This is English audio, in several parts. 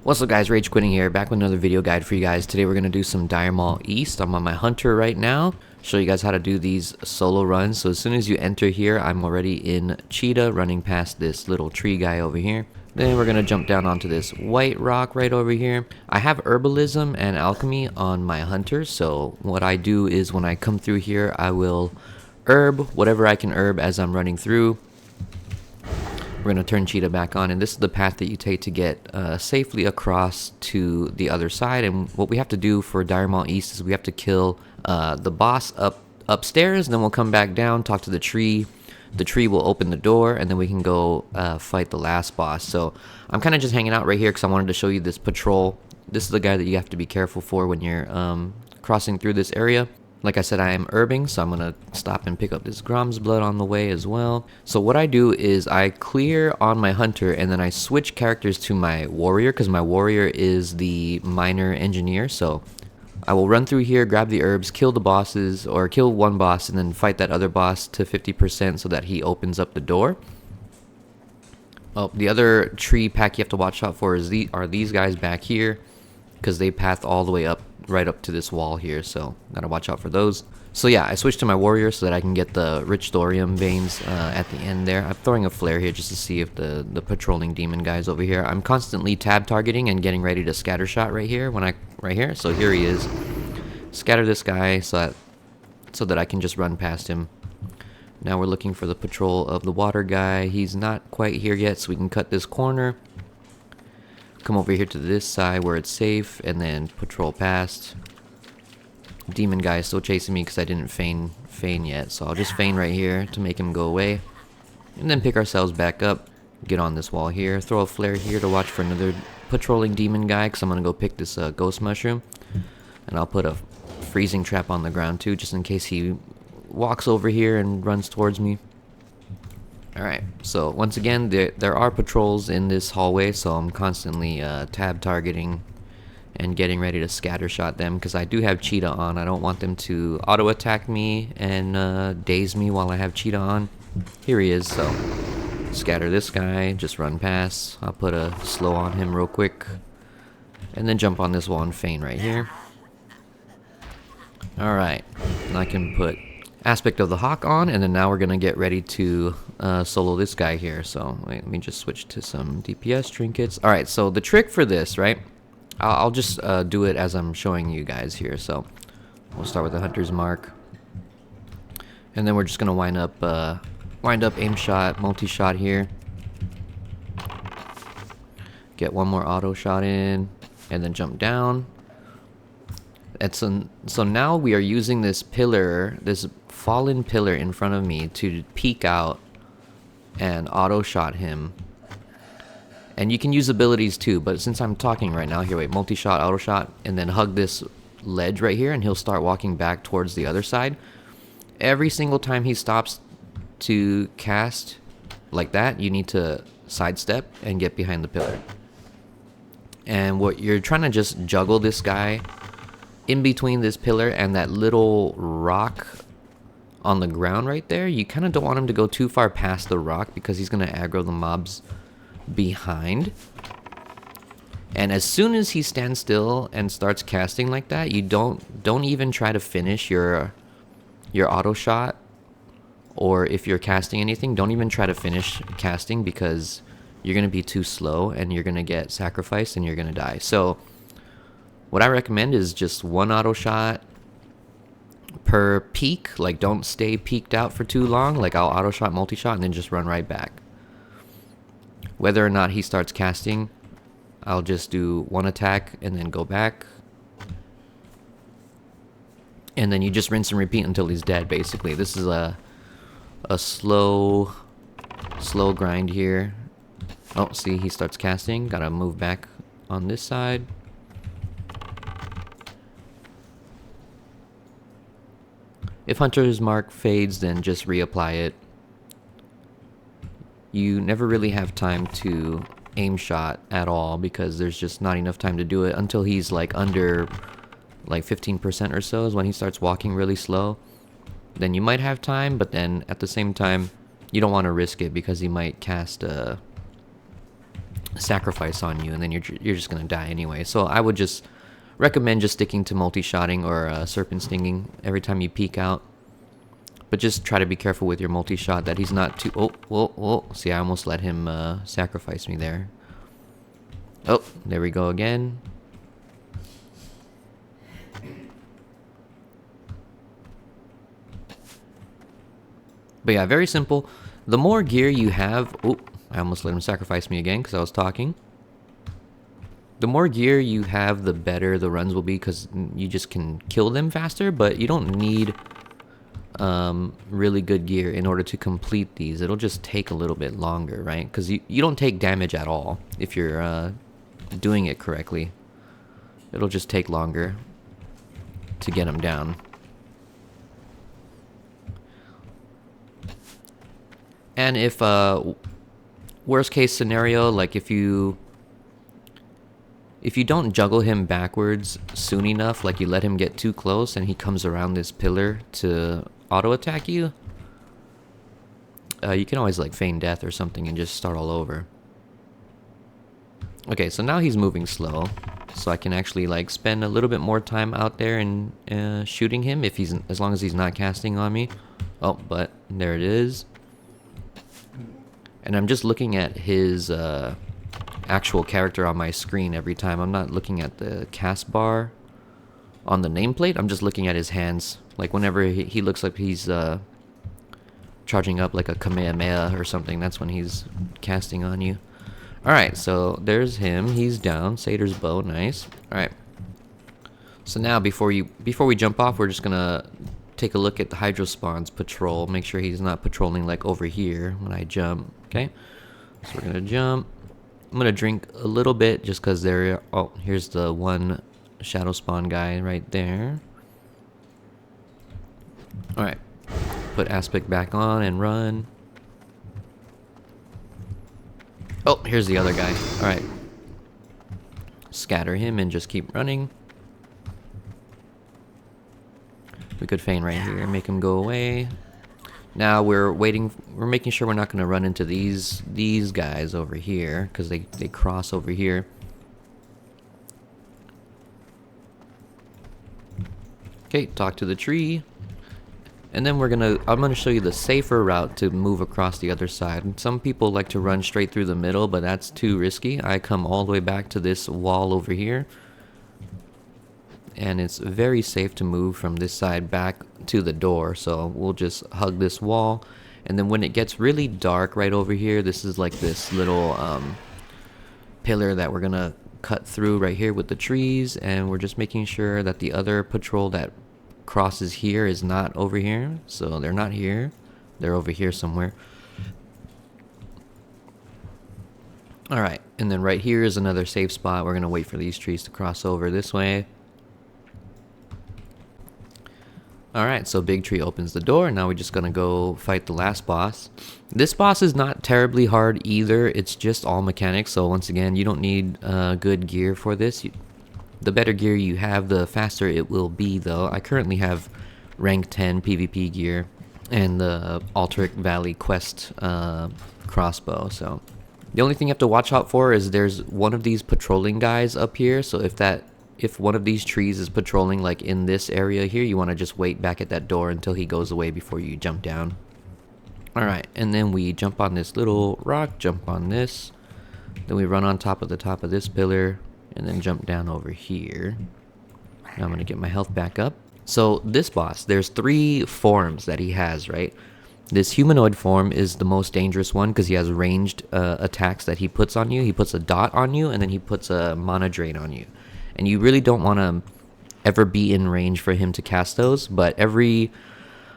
What's up guys, Rage Quitting here, back with another video guide for you guys. Today we're going to do some Dire Maul East. I'm on my Hunter right now. Show you guys how to do these solo runs. So as soon as you enter here, I'm already in Cheetah, running past this little tree guy over here. Then we're going to jump down onto this white rock right over here. I have Herbalism and Alchemy on my Hunter, so what I do is when I come through here, I will herb whatever I can herb as I'm running through. We're going to turn Cheetah back on, and this is the path that you take to get safely across to the other side. And what we have to do for Dire Maul East is we have to kill the boss upstairs, and then we'll come back down, talk to the tree. The tree will open the door, and then we can go fight the last boss. So I'm kind of just hanging out right here because I wanted to show you this patrol. This is the guy that you have to be careful for when you're crossing through this area. Like I said, I am herbing, so I'm going to stop and pick up this Grom's blood on the way as well. So what I do is I clear on my Hunter, and then I switch characters to my Warrior, because my Warrior is the minor engineer. So I will run through here, grab the herbs, kill the bosses, or kill one boss, and then fight that other boss to 50% so that he opens up the door. Oh, the other tree pack you have to watch out for is are these guys back here, because they path all the way up, right up to this wall here, so gotta watch out for those. So yeah, I switched to my Warrior so that I can get the rich thorium veins at the end there. I'm throwing a flare here just to see if the patrolling demon guys over here. I'm constantly tab targeting and getting ready to scatter shot right here right here. So here he is. Scatter this guy so that I can just run past him. Now we're looking for the patrol of the water guy. He's not quite here yet, so we can cut this corner. Come over here to this side where it's safe, and then patrol past. Demon guy is still chasing me because I didn't feign yet, so I'll just feign right here to make him go away. And then pick ourselves back up, get on this wall here, throw a flare here to watch for another patrolling demon guy, because I'm going to go pick this ghost mushroom. And I'll put a freezing trap on the ground too, just in case he walks over here and runs towards me. Alright, so once again, there are patrols in this hallway, so I'm constantly tab targeting and getting ready to scatter shot them, because I do have Cheetah on. I don't want them to auto attack me and daze me while I have Cheetah on. Here he is, so scatter this guy, just run past. I'll put a slow on him real quick, and then jump on this wall and feign right here. Alright, and I can put Aspect of the Hawk on, and then now we're gonna get ready to solo this guy here. So wait, let me just switch to some DPS trinkets. Alright, so the trick for this, right, I'll just do it as I'm showing you guys here. So we'll start with the Hunter's Mark, and then we're just gonna wind up aim shot, multi-shot here, get one more auto shot in, and then jump down. So now we are using this pillar, this fallen pillar in front of me, to peek out and auto shot him. And you can use abilities too, but since I'm talking right now, here, wait, multi-shot, auto shot, and then hug this ledge right here, and he'll start walking back towards the other side. Every single time he stops to cast like that, you need to sidestep and get behind the pillar. And what you're trying to just juggle this guy in between this pillar and that little rock on the ground right there. You kind of don't want him to go too far past the rock, because he's going to aggro the mobs behind. And as soon as he stands still and starts casting like that, you don't even try to finish your auto shot, or if you're casting anything, don't even try to finish casting, because you're going to be too slow and you're going to get sacrificed and you're going to die. So what I recommend is just one auto shot per peak. Like, don't stay peeked out for too long. Like, I'll auto shot, multi-shot, and then just run right back. Whether or not he starts casting, I'll just do one attack and then go back. And then you just rinse and repeat until he's dead, basically. This is a slow grind here. Oh, see, he starts casting. Gotta move back on this side. If Hunter's Mark fades, then just reapply it. You never really have time to aim shot at all, because there's just not enough time to do it until he's like under like 15% or so, is when he starts walking really slow. Then you might have time, but then at the same time, you don't want to risk it, because he might cast sacrifice on you, and then you're just gonna die anyway. So I would just recommend just sticking to multi-shotting or serpent stinging every time you peek out. But just try to be careful with your multi-shot that he's not too... Oh, whoa, whoa. See, I almost let him sacrifice me there. Oh, there we go again. But yeah, very simple. The more gear you have... Oh, I almost let him sacrifice me again because I was talking. The more gear you have, the better the runs will be, because you just can kill them faster, but you don't need really good gear in order to complete these. It'll just take a little bit longer, right? Because you don't take damage at all if you're doing it correctly. It'll just take longer to get them down. And if worst case scenario, like if you don't juggle him backwards soon enough, like you let him get too close and he comes around this pillar to auto attack you, you can always like feign death or something and just start all over. Okay, so now he's moving slow, so I can actually like spend a little bit more time out there and shooting him if as long as he's not casting on me. Oh, but there it is. And I'm just looking at his actual character on my screen every time. I'm not looking at the cast bar on the nameplate. I'm just looking at his hands. Like whenever he looks like he's charging up like a Kamehameha or something, that's when he's casting on you. Alright, so there's him. He's down. Satyr's bow, nice. Alright. So now before we jump off, we're just gonna take a look at the Hydro Spawn's patrol. Make sure he's not patrolling like over here when I jump. Okay. So we're gonna jump. I'm gonna drink a little bit just because there. Oh, here's the one Shadow Spawn guy right there. Alright. Put aspect back on and run. Oh, here's the other guy. Alright. Scatter him and just keep running. We could feign right here and make him go away. Now we're making sure we're not going to run into these guys over here, because they cross over here. Okay, talk to the tree. And then I'm gonna show you the safer route to move across the other side. Some people like to run straight through the middle, but that's too risky. I come all the way back to this wall over here. And it's very safe to move from this side back to the door, so we'll just hug this wall. And then when it gets really dark right over here, this is like this little pillar that we're gonna cut through right here with the trees, and we're just making sure that the other patrol that crosses here is not over here. So they're not here, they're over here somewhere. Alright, and then right here is another safe spot. We're gonna wait for these trees to cross over this way. Alright, so Big Tree opens the door, and now we're just gonna go fight the last boss. This boss is not terribly hard either, it's just all mechanics, so once again, you don't need good gear for this. The better gear you have, the faster it will be though. I currently have rank 10 PvP gear and the Alteric Valley quest crossbow, so. The only thing you have to watch out for is there's one of these patrolling guys up here, so if one of these trees is patrolling like in this area here, you want to just wait back at that door until he goes away before you jump down. Alright, and then we jump on this little rock, jump on this, then we run on top of this pillar, and then jump down over here. Now I'm going to get my health back up. So this boss, there's 3 forms that he has, right? This humanoid form is the most dangerous one because he has ranged attacks that he puts on you. He puts a dot on you, and then he puts a mana drain on you. And you really don't want to ever be in range for him to cast those, but every,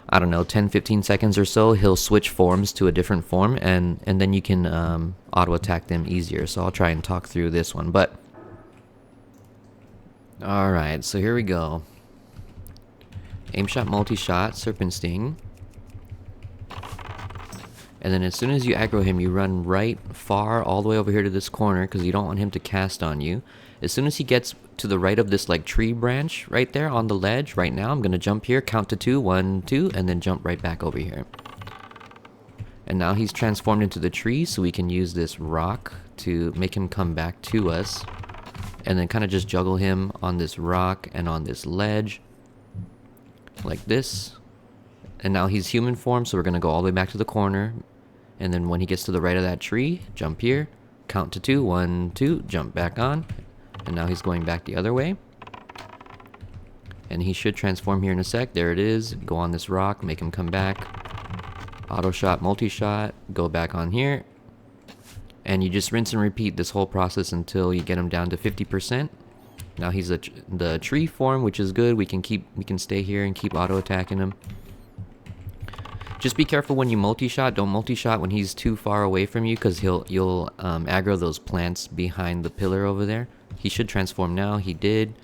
I don't know, 10-15 seconds or so, he'll switch forms to a different form, and then you can auto-attack them easier. So I'll try and talk through this one, but... Alright, so here we go. Aim shot, multi-shot, serpent sting. And then as soon as you aggro him, you run right far all the way over here to this corner because you don't want him to cast on you. As soon as he gets to the right of this like tree branch right there on the ledge, right now I'm going to jump here, count to 2, 1, 2, and then jump right back over here. And now he's transformed into the tree, so we can use this rock to make him come back to us. And then kind of just juggle him on this rock and on this ledge. Like this. And now he's human form, so we're going to go all the way back to the corner. And then when he gets to the right of that tree, jump here. Count to 2. 1, 2. Jump back on. And now he's going back the other way. And he should transform here in a sec. There it is. Go on this rock. Make him come back. Auto shot, multi-shot. Go back on here. And you just rinse and repeat this whole process until you get him down to 50%. Now he's the tree form, which is good. We can stay here and keep auto attacking him. Just be careful when you multi-shot. Don't multi-shot when he's too far away from you, because you'll aggro those plants behind the pillar over there. He should transform now. He did.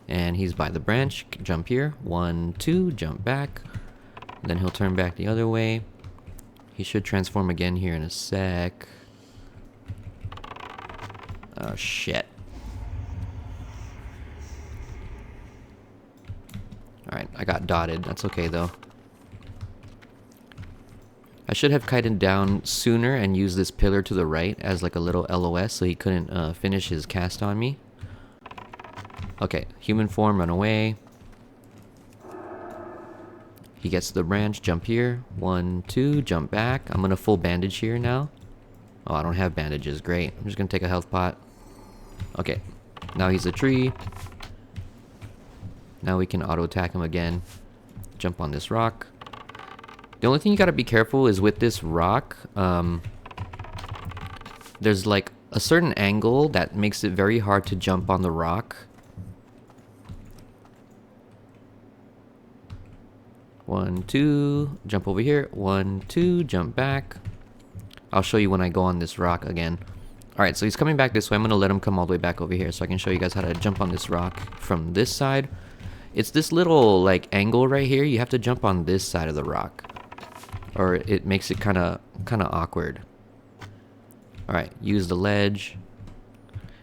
And he's by the branch. Jump here. 1, 2. Jump back. Then he'll turn back the other way. He should transform again here in a sec. Oh, shit. Alright, I got dotted. That's okay, though. I should have kited down sooner and used this pillar to the right as like a little LOS so he couldn't finish his cast on me. Okay, human form, run away. He gets to the branch, jump here. 1, 2, jump back. I'm gonna full bandage here now. Oh, I don't have bandages, great. I'm just gonna take a health pot. Okay, now he's a tree. Now we can auto attack him again. Jump on this rock. The only thing you gotta be careful is with this rock, there's like a certain angle that makes it very hard to jump on the rock. 1, 2, jump over here. 1, 2, jump back. I'll show you when I go on this rock again. Alright, so he's coming back this way. I'm gonna let him come all the way back over here so I can show you guys how to jump on this rock from this side. It's this little like angle right here. You have to jump on this side of the rock, or it makes it kind of awkward. Alright, use the ledge.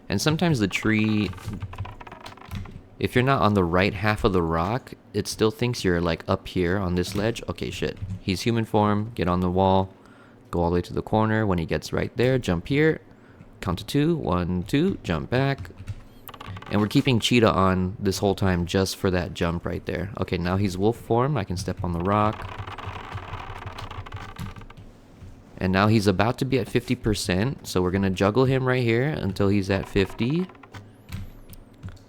And sometimes the tree, if you're not on the right half of the rock, it still thinks you're like up here on this ledge. Okay, shit. He's human form. Get on the wall. Go all the way to the corner. When he gets right there, jump here. Count to 2. 1, 2. Jump back. And we're keeping Cheetah on this whole time just for that jump right there. Okay, now he's wolf form. I can step on the rock. And now he's about to be at 50%. So we're going to juggle him right here until he's at 50.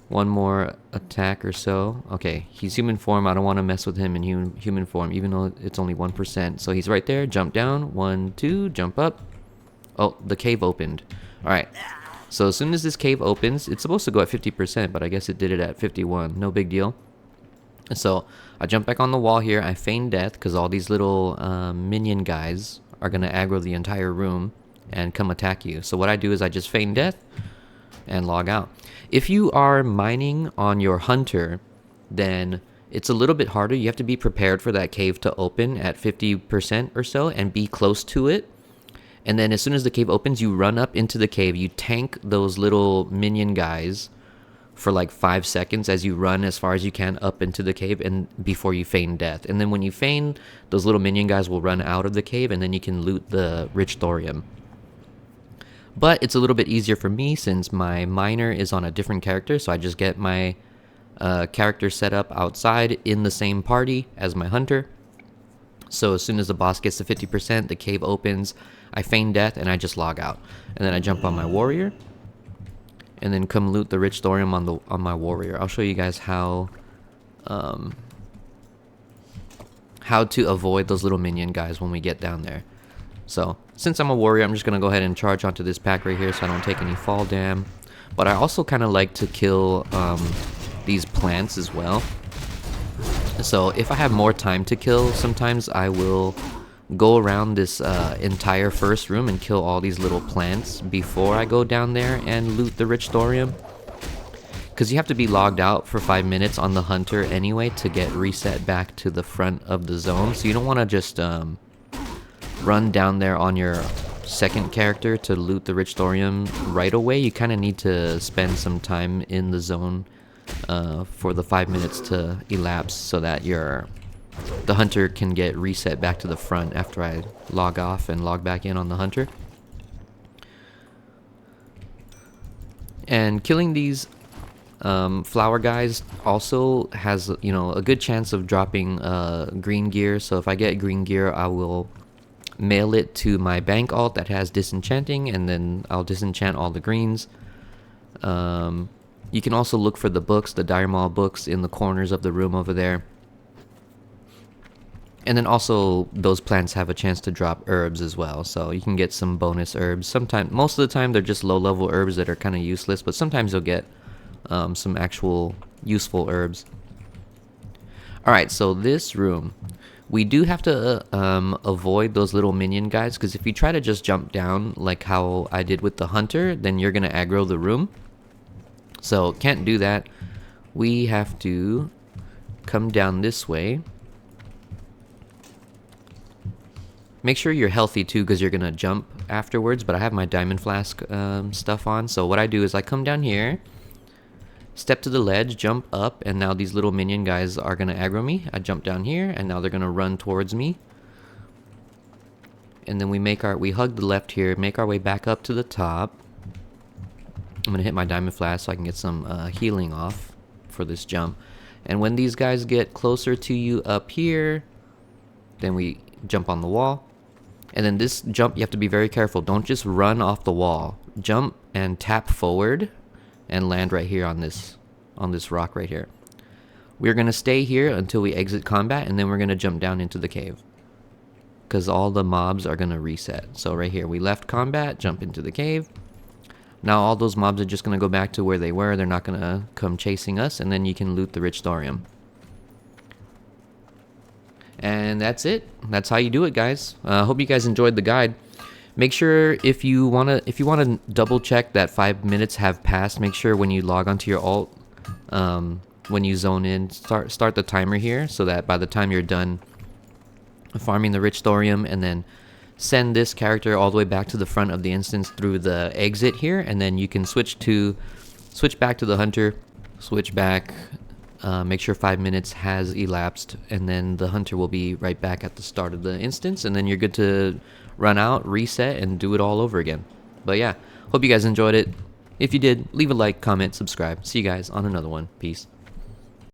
One more attack or so. Okay, he's human form. I don't want to mess with him in human form, even though it's only 1%. So he's right there. Jump down. 1, 2. Jump up. Oh, the cave opened. Alright. So as soon as this cave opens, it's supposed to go at 50%, but I guess it did it at 51. No big deal. So I jump back on the wall here. I feign death because all these little minion guys are going to aggro the entire room and come attack you. So what I do is I just feign death and log out. If you are mining on your hunter, then it's a little bit harder. You have to be prepared for that cave to open at 50% or so and be close to it. And then as soon as the cave opens, you run up into the cave. You tank those little minion guys for like 5 seconds as you run as far as you can up into the cave and before you feign death. And then when you feign, those little minion guys will run out of the cave and then you can loot the rich thorium. But it's a little bit easier for me since my miner is on a different character. So I just get my character set up outside in the same party as my hunter. So as soon as the boss gets to 50%, the cave opens, I feign death, and I just log out. And then I jump on my warrior, and then come loot the rich thorium on my warrior. I'll show you guys how to avoid those little minion guys when we get down there. So since I'm a warrior, I'm just gonna go ahead and charge onto this pack right here so I don't take any fall dam. But I also kind of like to kill these plants as well. So if I have more time to kill, sometimes I will go around this entire first room and kill all these little plants before I go down there and loot the rich thorium. Because you have to be logged out for 5 minutes on the hunter anyway to get reset back to the front of the zone. So you don't want to just run down there on your second character to loot the rich thorium right away. You kind of need to spend some time in the zone for the 5 minutes to elapse so that your the hunter can get reset back to the front after I log off and log back in on the hunter. And killing these flower guys also has, you know, a good chance of dropping green gear. So if I get green gear, I will mail it to my bank alt that has disenchanting, and then I'll disenchant all the greens. You can also look for the books, the Dire Maul books, in the corners of the room over there. And then also those plants have a chance to drop herbs as well, so you can get some bonus herbs. Sometimes, most of the time, they're just low-level herbs that are kind of useless, but sometimes you'll get some actual useful herbs. Alright, so this room, we do have to avoid those little minion guys, because if you try to just jump down like how I did with the hunter, then you're going to aggro the room. So can't do that. We have to come down this way. Make sure you're healthy too, because you're going to jump afterwards, but I have my diamond flask stuff on. So what I do is I come down here, step to the ledge, jump up, and now these little minion guys are going to aggro me. I jump down here, and now they're going to run towards me. And then we hug the left here, make our way back up to the top. I'm going to hit my diamond flask so I can get some healing off for this jump. And when these guys get closer to you up here, then we jump on the wall. And then this jump, you have to be very careful. Don't just run off the wall. Jump and tap forward and land right here on this rock right here. We're going to stay here until we exit combat, and then we're going to jump down into the cave, because all the mobs are going to reset. So right here, we left combat, jump into the cave. Now all those mobs are just going to go back to where they were. They're not going to come chasing us, and then you can loot the rich thorium. And that's it. That's how you do it, guys. Hope you guys enjoyed the guide. Make sure if you wanna double check that 5 minutes have passed, make sure when you log onto your alt, when you zone in, start the timer here, so that by the time you're done farming the rich thorium, and then send this character all the way back to the front of the instance through the exit here, and then you can switch back to the hunter, switch back. Make sure 5 minutes has elapsed, and then the hunter will be right back at the start of the instance, and then you're good to run out, reset, and do it all over again. But yeah, hope you guys enjoyed it. If you did, leave a like, comment, subscribe. See you guys on another one. Peace.